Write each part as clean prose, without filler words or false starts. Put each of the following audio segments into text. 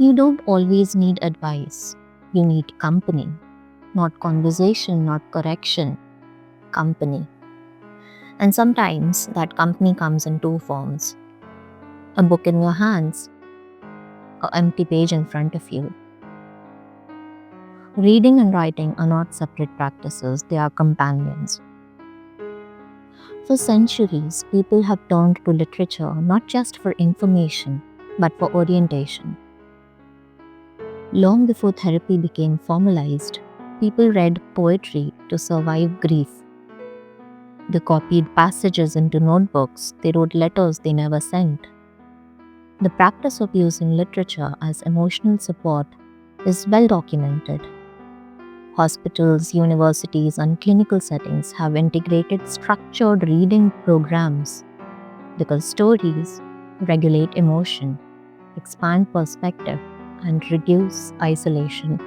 You don't always need advice. You need company. Not conversation, not correction, company. And sometimes that company comes in two forms: a book in your hands, an empty page in front of you. Reading and writing are not separate practices, they are companions. For centuries, people have turned to literature not just for information, but for orientation. Long before therapy became formalized, people read poetry to survive grief. They copied passages into notebooks, they wrote letters they never sent. The practice of using literature as emotional support is well documented. Hospitals, universities, and clinical settings have integrated structured reading programs because stories regulate emotion, expand perspective, and reduce isolation.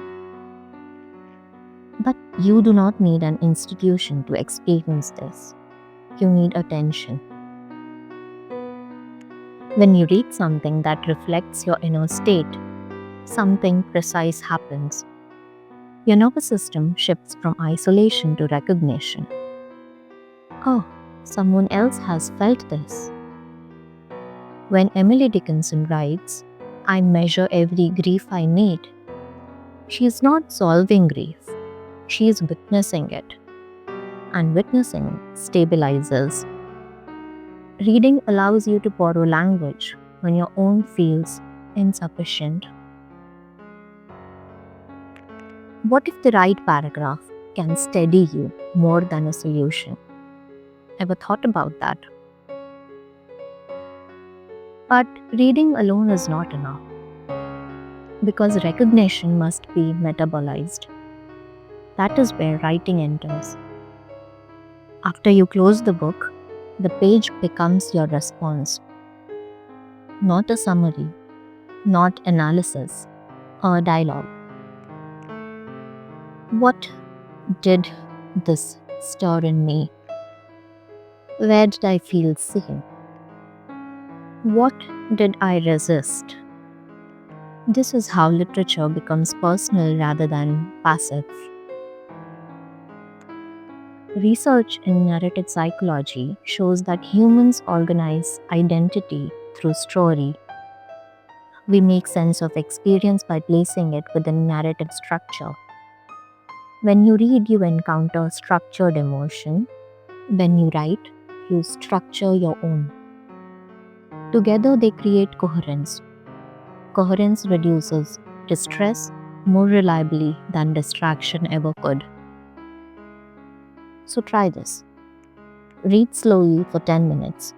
But you do not need an institution to experience this. You need attention. When you read something that reflects your inner state, something precise happens. Your nervous system shifts from isolation to recognition. Oh, someone else has felt this. When Emily Dickinson writes, "I measure every grief I meet," she is not solving grief, she is witnessing it. And witnessing stabilizes. Reading allows you to borrow language when your own feels insufficient. What if the right paragraph can steady you more than a solution? Ever thought about that? But reading alone is not enough because recognition must be metabolized. That is where writing enters. After you close the book, the page becomes your response, not a summary, not analysis, or dialogue. What did this stir in me? Where did I feel seen? What did I resist? This is how literature becomes personal rather than passive. Research in narrative psychology shows that humans organize identity through story. We make sense of experience by placing it within narrative structure. When you read, you encounter structured emotion. When you write, you structure your own. Together, they create coherence. Coherence reduces distress more reliably than distraction ever could. So try this. Read slowly for 10 minutes.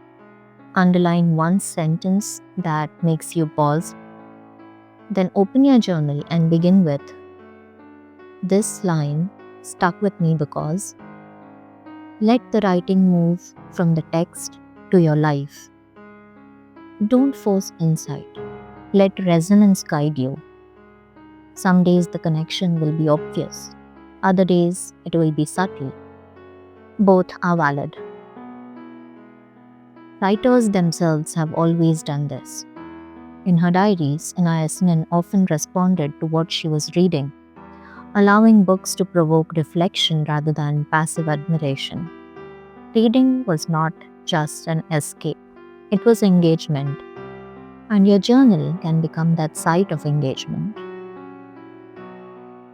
Underline one sentence that makes you pause. Then open your journal and begin with, "This line stuck with me because." Let the writing move from the text to your life. Don't force insight. Let resonance guide you. Some days the connection will be obvious. Other days it will be subtle. Both are valid. Writers themselves have always done this. In her diaries, Anna often responded to what she was reading, allowing books to provoke reflection rather than passive admiration. Reading was not just an escape, it was engagement. And your journal can become that site of engagement.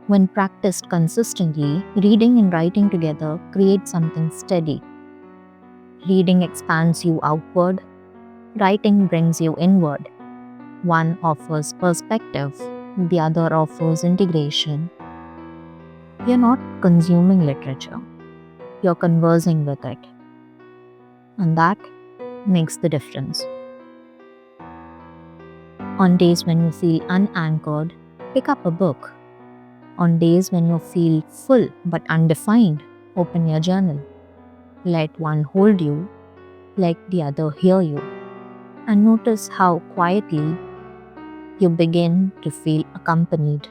When practiced consistently, reading and writing together create something steady. Reading expands you outward, writing brings you inward. One offers perspective, the other offers integration. You're not consuming literature, you're conversing with it. And that makes the difference. On days when you feel unanchored, pick up a book. On days when you feel full but undefined, open your journal. Let one hold you, let the other hear you, and notice how quietly you begin to feel accompanied.